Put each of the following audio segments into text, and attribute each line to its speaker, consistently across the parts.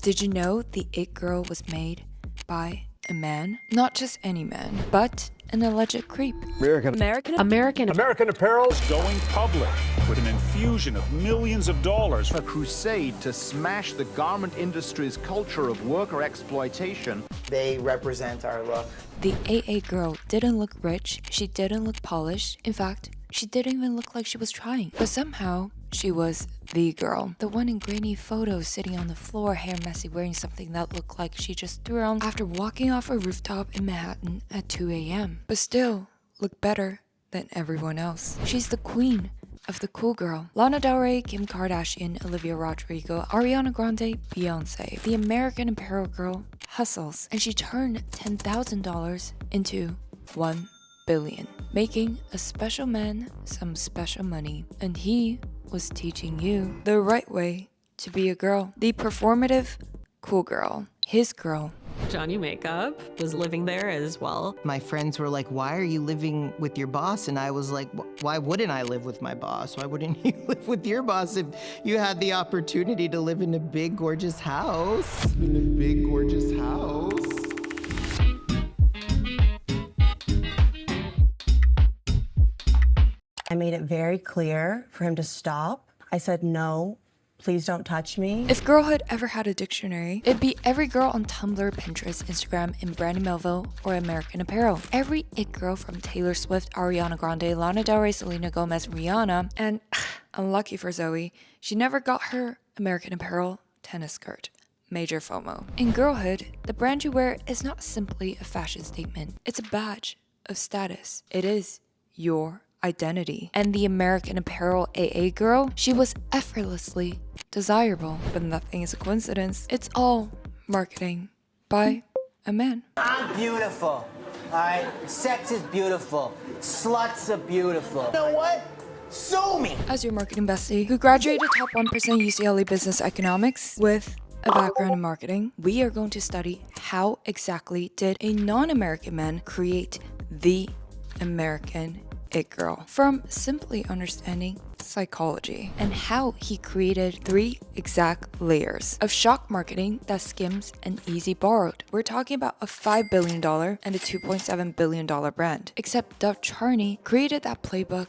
Speaker 1: Did you know the It Girl was made by a man? Not just any man, but an alleged creep.
Speaker 2: American
Speaker 3: Apparel is going public with an infusion of millions of dollars.
Speaker 4: A crusade to smash the garment industry's culture of worker exploitation.
Speaker 5: They represent our look.
Speaker 1: The AA girl didn't look rich, she didn't look polished. In fact, she didn't even look like she was trying. But somehow, she was the girl. The one in grainy photos sitting on the floor, hair messy, wearing something that looked like she just threw on after walking off a rooftop in Manhattan at 2 a.m. But still, looked better than everyone else. She's the queen of the cool girl. Lana Del Rey, Kim Kardashian, Olivia Rodrigo, Ariana Grande, Beyonce. The American Apparel girl hustles, and she turned $10,000 into $1 billion, making a special man some special money. And he was teaching you the right way to be a girl. The performative cool girl. His girl.
Speaker 2: Johnny Makeup was living there as well.
Speaker 6: My friends were like, why are you living with your boss? And I was like, why wouldn't I live with my boss? Why wouldn't you live with your boss if you had the opportunity to live in a big, gorgeous house? In a big, gorgeous house.
Speaker 7: I made it very clear for him to stop. I said, no, please don't touch me.
Speaker 1: If girlhood ever had a dictionary, it'd be every girl on Tumblr, Pinterest, Instagram, and Brandy Melville or American Apparel. Every it girl from Taylor Swift, Ariana Grande, Lana Del Rey, Selena Gomez, Rihanna, and unlucky for Zoe, she never got her American Apparel tennis skirt. Major FOMO. In girlhood, the brand you wear is not simply a fashion statement. It's a badge of status. It is your identity. And the American Apparel AA girl, she was effortlessly desirable. But nothing is a coincidence. It's all marketing by a man.
Speaker 5: I'm beautiful, all right? Sex is beautiful. Sluts are beautiful. You know what? Sue me!
Speaker 1: As your marketing bestie, who graduated top 1% UCLA Business Economics with a background in marketing, we are going to study how exactly did a non-American man create the American It Girl, from simply understanding psychology and how he created 3 exact layers of shock marketing that skims and easy borrowed. We're talking about a $5 billion and a $2.7 billion brand. Except Dov Charney created that playbook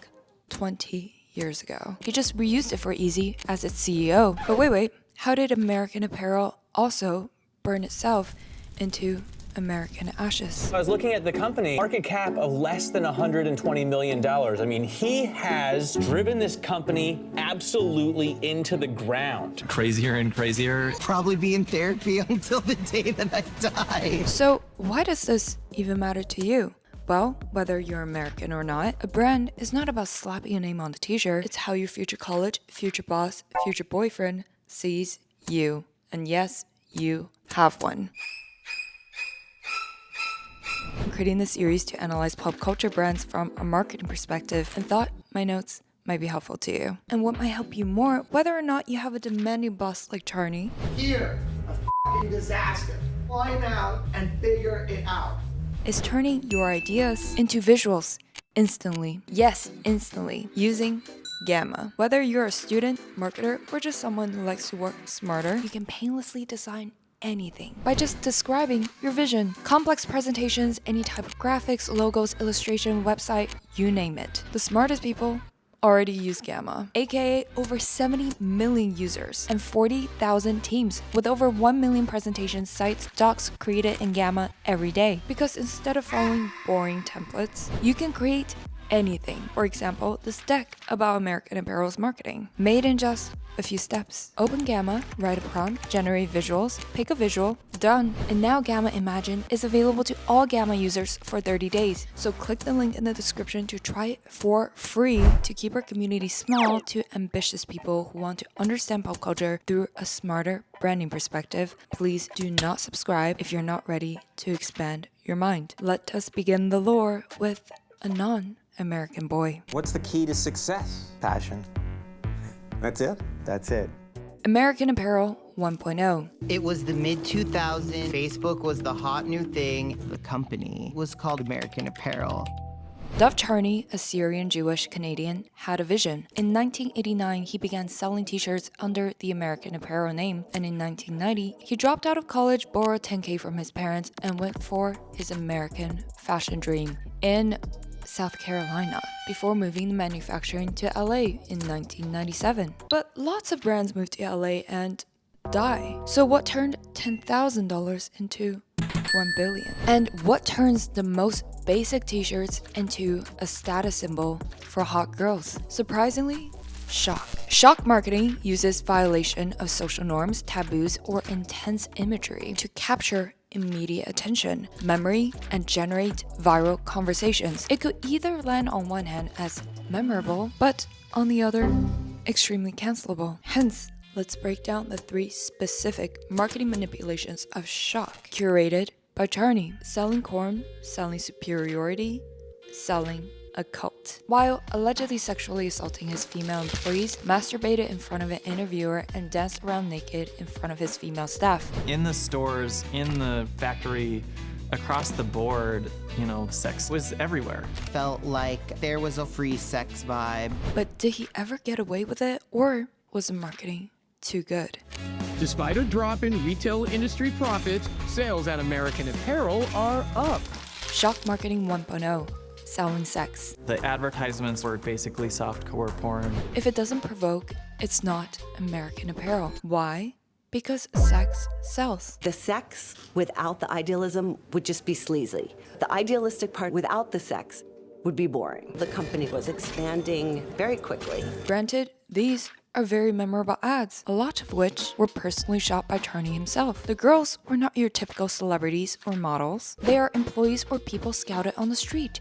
Speaker 1: 20 years ago. He just reused it for Easy as its CEO. But wait, how did American Apparel also burn itself into American ashes?
Speaker 8: I was looking at the company, market cap of less than $120 million. I mean, he has driven this company absolutely into the ground.
Speaker 9: Crazier and crazier.
Speaker 6: Probably be in therapy until the day that I die.
Speaker 1: So why does this even matter to you? Well, whether you're American or not, a brand is not about slapping a name on the t-shirt. It's how your future college, future boss, future boyfriend sees you. And yes, you have one. I'm creating this series to analyze pop culture brands from a marketing perspective and thought my notes might be helpful to you. And what might help you more, whether or not you have a demanding boss like Charney.
Speaker 10: Here, a f***ing disaster. Find out and figure it out.
Speaker 1: Is turning your ideas into visuals instantly. Yes, instantly, using Gamma. Whether you're a student, marketer, or just someone who likes to work smarter, you can painlessly design anything by just describing your vision. Complex presentations, any type of graphics, logos, illustration, website, you name it. The smartest people already use Gamma, aka over 70 million users and 40,000 teams with over 1 million presentations, sites, docs created in Gamma every day. Because instead of following boring templates, you can create anything. For example, this deck about American Apparel's marketing, made in just a few steps. Open Gamma, write a prompt, generate visuals, pick a visual, done. And now Gamma Imagine is available to all Gamma users for 30 days. So click the link in the description to try it for free to keep our community small to ambitious people who want to understand pop culture through a smarter branding perspective. Please do not subscribe if you're not ready to expand your mind. Let us begin the lore with a non-American boy.
Speaker 11: What's the key to success?
Speaker 5: Passion.
Speaker 11: That's it?
Speaker 5: That's it.
Speaker 1: American Apparel 1.0.
Speaker 6: It was the mid-2000s. Facebook was the hot new thing. The company was called American Apparel.
Speaker 1: Dov Charney, a Syrian Jewish Canadian, had a vision. In 1989, he began selling t-shirts under the American Apparel name, and in 1990, he dropped out of college, borrowed $10K from his parents, and went for his American fashion dream in South Carolina before moving the manufacturing to LA in 1997. But lots of brands move to LA and die. So what turned $10,000 into $1 billion? And what turns the most basic t-shirts into a status symbol for hot girls? Surprisingly, shock. Shock marketing uses violation of social norms, taboos, or intense imagery to capture immediate attention, memory, and generate viral conversations. It could either land on one hand as memorable, but on the other, extremely cancelable. Hence, let's break down the 3 specific marketing manipulations of shock, curated by Charney: selling corn, selling superiority, selling a cult. While allegedly sexually assaulting his female employees, masturbated in front of an interviewer, and danced around naked in front of his female staff.
Speaker 9: In the stores, in the factory, across the board, sex was everywhere.
Speaker 6: Felt like there was a free sex vibe.
Speaker 1: But did he ever get away with it, or was the marketing too good?
Speaker 12: Despite a drop in retail industry profits, sales at American Apparel are up.
Speaker 1: Shock marketing 1.0. Selling sex.
Speaker 9: The advertisements were basically softcore porn.
Speaker 1: If it doesn't provoke, it's not American Apparel. Why? Because sex sells.
Speaker 13: The sex without the idealism would just be sleazy. The idealistic part without the sex would be boring. The company was expanding very quickly.
Speaker 1: Granted, these are very memorable ads, a lot of which were personally shot by Charney himself. The girls were not your typical celebrities or models. They are employees or people scouted on the street.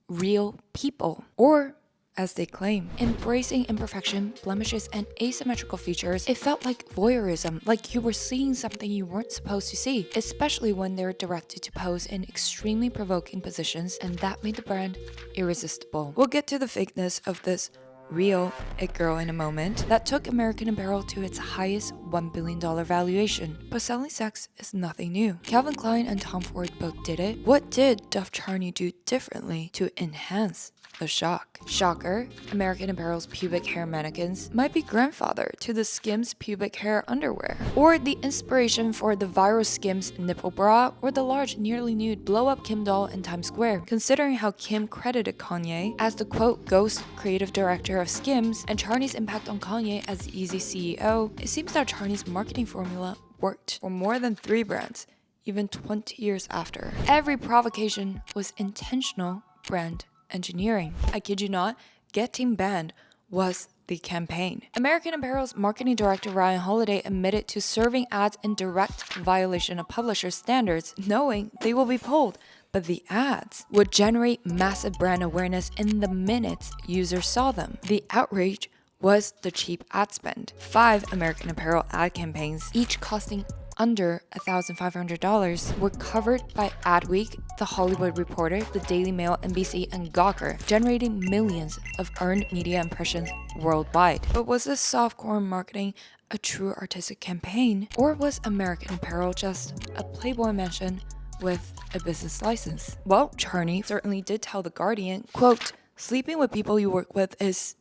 Speaker 1: Real people. Or, as they claim, embracing imperfection, blemishes, and asymmetrical features. It felt like voyeurism, like you were seeing something you weren't supposed to see, especially when they're directed to pose in extremely provoking positions, and that made the brand irresistible. We'll get to the fakeness of this real it girl in a moment that took American Apparel to its highest $1 billion valuation. But selling sex is nothing new. Calvin Klein and Tom Ford both did it. What did Dov Charney do differently to enhance the shock? Shocker, American Apparel's pubic hair mannequins might be grandfather to the Skims pubic hair underwear, or the inspiration for the viral Skims nipple bra, or the large nearly nude blow-up Kim doll in Times Square. Considering how Kim credited Kanye as the quote ghost creative director of Skims and Charney's impact on Kanye as the Easy CEO, it seems that Charney's marketing formula worked for more than 3 brands, even 20 years after. Every provocation was intentional brand engineering. I kid you not, Getting Banned was the campaign. American Apparel's marketing director Ryan Holiday admitted to serving ads in direct violation of publisher standards, knowing they will be pulled. But the ads would generate massive brand awareness in the minutes users saw them. The outrage was the cheap ad spend. 5 American Apparel ad campaigns, each costing under $1,500, were covered by Adweek, The Hollywood Reporter, The Daily Mail, NBC, and Gawker, generating millions of earned media impressions worldwide. But was this softcore marketing a true artistic campaign, or was American Apparel just a Playboy mansion with a business license? Well, Charney certainly did tell The Guardian, quote, "Sleeping with people you work with is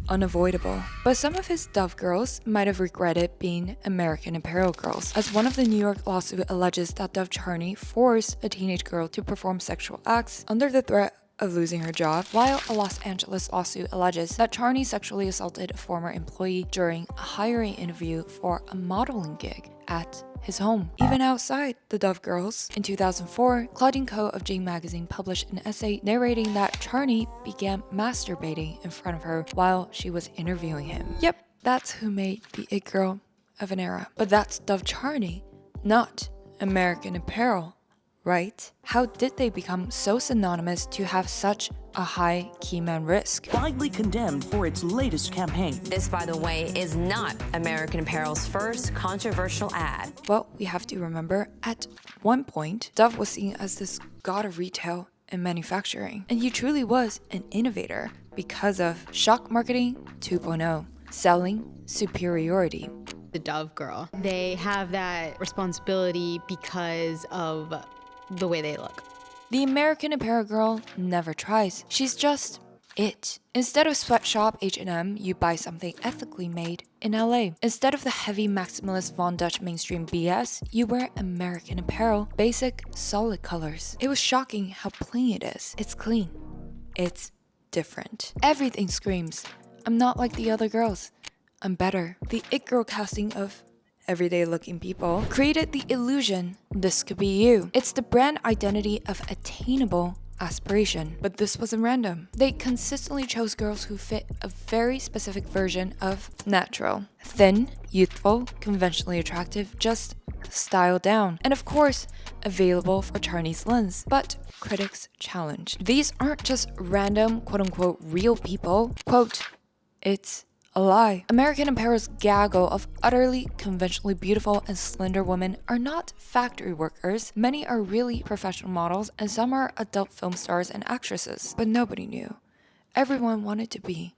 Speaker 1: unavoidable." But some of his Dove girls might have regretted being American Apparel girls, as one of the New York lawsuit alleges that Dov Charney forced a teenage girl to perform sexual acts under the threat of losing her job, while a Los Angeles lawsuit alleges that Charney sexually assaulted a former employee during a hiring interview for a modeling gig at his home. Even outside the Dove girls, in 2004, Claudine Coe of Jane magazine published an essay narrating that Charney began masturbating in front of her while she was interviewing him. Yep, that's who made the it girl of an era. But that's Dov Charney, not American Apparel, right? How did they become so synonymous to have such a high keyman risk?
Speaker 14: Widely condemned for its latest campaign.
Speaker 15: This, by the way, is not American Apparel's first controversial ad.
Speaker 1: Well, we have to remember, at one point, Dove was seen as this god of retail and manufacturing, and he truly was an innovator because of shock marketing 2.0, selling superiority.
Speaker 16: The Dove girl, they have that responsibility because of the way they look.
Speaker 1: The American Apparel girl never tries. She's just it. Instead of sweatshop H&M, you buy something ethically made in LA. Instead of the heavy maximalist Von Dutch mainstream BS, you wear American Apparel, basic, solid colors. It was shocking how plain it is. It's clean. It's different. Everything screams, I'm not like the other girls. I'm better. The it girl casting of everyday looking people created the illusion this could be you. It's the brand identity of attainable aspiration. But this wasn't random. They consistently chose girls who fit a very specific version of natural. Thin, youthful, conventionally attractive, just styled down. And of course, available for Chinese lens. But critics challenged. These aren't just random, quote-unquote, real people. Quote, it's a lie. American Apparel's gaggle of utterly conventionally beautiful and slender women are not factory workers. Many are really professional models, and some are adult film stars and actresses. But nobody knew. Everyone wanted to be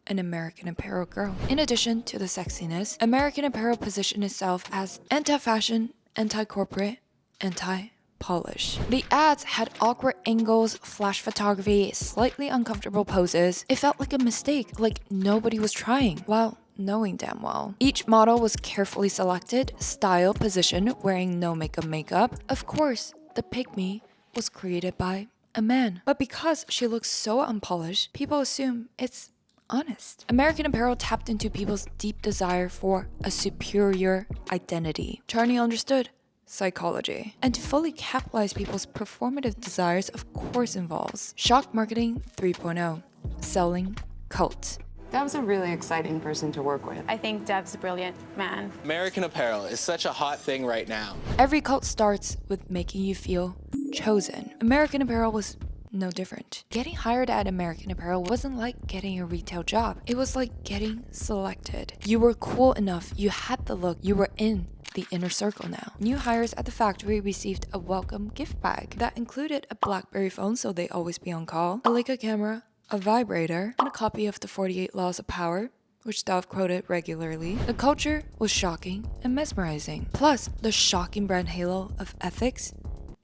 Speaker 1: an American Apparel girl. In addition to the sexiness, American Apparel positioned itself as anti-fashion, anti-corporate, anti-polish. The ads had awkward angles, flash photography, slightly uncomfortable poses. It felt like a mistake, like nobody was trying, while knowing damn well. Each model was carefully selected, style, positioned, wearing no makeup. Of course, the pygmy was created by a man. But because she looks so unpolished, people assume it's honest. American Apparel tapped into people's deep desire for a superior identity. Charney understood psychology. And to fully capitalize people's performative desires, of course, involves shock marketing 3.0, selling cult.
Speaker 16: Dev's a really exciting person to work with. I think Dev's a brilliant man.
Speaker 17: American Apparel is such a hot thing right now.
Speaker 1: Every cult starts with making you feel chosen. American Apparel was no different. Getting hired at American Apparel wasn't like getting a retail job. It was like getting selected. You were cool enough, you had the look, you were in the inner circle now. New hires at the factory received a welcome gift bag that included a BlackBerry phone so they always be on call, a Leica camera, a vibrator, and a copy of the 48 Laws of Power, which Dove quoted regularly. The culture was shocking and mesmerizing. Plus, the shocking brand halo of ethics,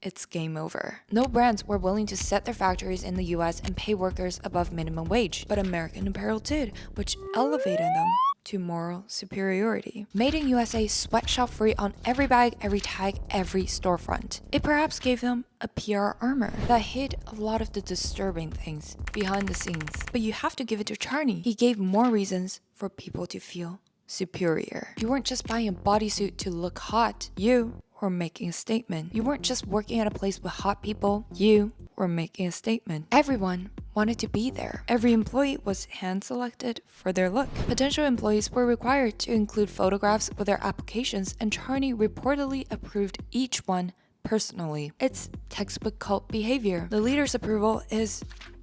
Speaker 1: it's game over. No brands were willing to set their factories in the US and pay workers above minimum wage, but American Apparel did, which elevated them to moral superiority. Made in USA, sweatshop free on every bag, every tag, every storefront. It perhaps gave them a PR armor that hid a lot of the disturbing things behind the scenes. But you have to give it to Charney. He gave more reasons for people to feel superior. You weren't just buying a bodysuit to look hot. You were making a statement. You weren't just working at a place with hot people. You were making a statement. Everyone wanted to be there. Every employee was hand-selected for their look. Potential employees were required to include photographs with their applications, and Charney reportedly approved each one personally. It's textbook cult behavior. The leader's approval is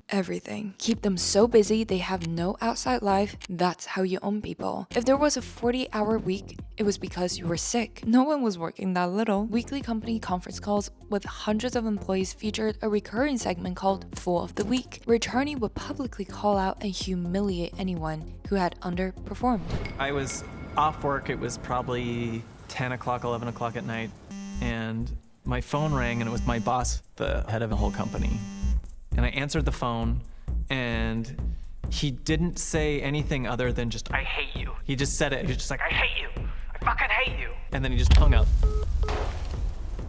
Speaker 1: everything. Keep them so busy they have no outside life. That's how you own people. If there was a 40-hour week, it was because you were sick. No one was working that little. Weekly company conference calls with hundreds of employees featured a recurring segment called Fool of the Week, where Charney would publicly call out and humiliate anyone who had underperformed.
Speaker 9: I was off work. It was probably 10 o'clock, 11 o'clock at night, and my phone rang, and it was my boss, the head of the whole company. And I answered the phone, and he didn't say anything other than just, I hate you. He just said it. He was just like, I hate you. I fucking hate you. And then he just hung up.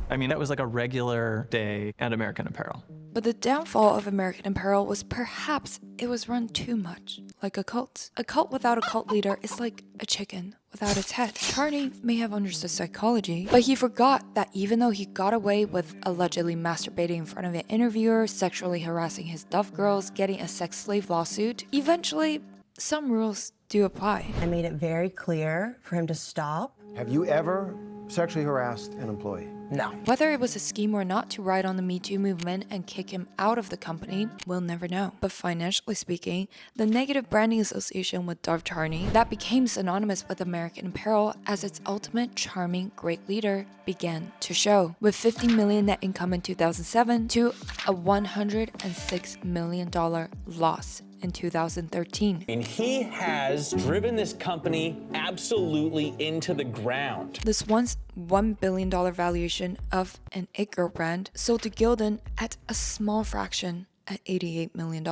Speaker 9: I mean, it was like a regular day at American Apparel.
Speaker 1: But the downfall of American Apparel was perhaps it was run too much like a cult. A cult without a cult leader is like a chicken without its head. Charney may have understood psychology, but he forgot that even though he got away with allegedly masturbating in front of an interviewer, sexually harassing his Dove girls, getting a sex slave lawsuit, eventually some rules do apply.
Speaker 7: I made it very clear for him to stop.
Speaker 18: Have you ever sexually harassed an employee?
Speaker 7: No.
Speaker 1: Whether it was a scheme or not to ride on the Me Too movement and kick him out of the company, we'll never know. But financially speaking, the negative branding association with Dove Charney that became synonymous with American Apparel as its ultimate charming great leader began to show, with $50 million net income in 2007 to a $106 million loss in 2013.
Speaker 8: He has driven this company absolutely into the ground.
Speaker 1: This once $1 billion valuation of an It Girl brand sold to Gildan at a small fraction at $88 million.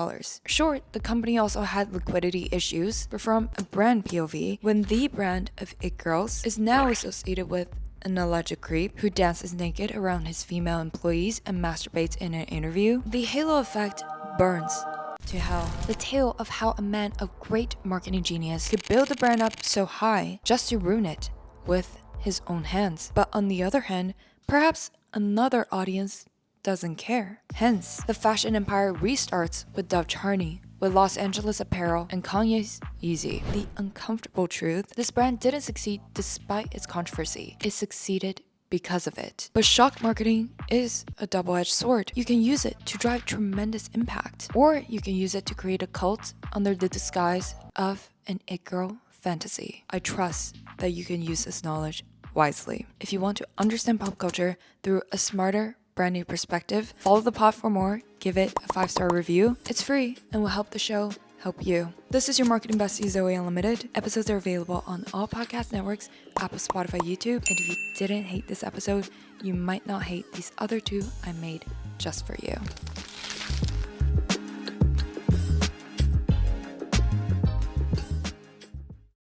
Speaker 1: Sure, the company also had liquidity issues, but from a brand POV, when the brand of It Girls is now associated with an alleged creep who dances naked around his female employees and masturbates in an interview, the halo effect burns to hell. The tale of how a man of great marketing genius could build a brand up so high just to ruin it with his own hands. But on the other hand, perhaps another audience doesn't care. Hence, the fashion empire restarts with Dove Charney, with Los Angeles Apparel and Kanye's Yeezy. The uncomfortable truth, this brand didn't succeed despite its controversy. It succeeded because of it. But shock marketing is a double-edged sword. You can use it to drive tremendous impact, or you can use it to create a cult under the disguise of an It Girl fantasy. I trust that you can use this knowledge wisely. If you want to understand pop culture through a smarter, brand new perspective, follow the pod for more, give it a 5-star review. It's free and will help the show help you. This is your marketing bestie, Zoe Unlimited. Episodes are available on all podcast networks, Apple, Spotify, YouTube, and if you didn't hate this episode, you might not hate these other 2 I made just for you.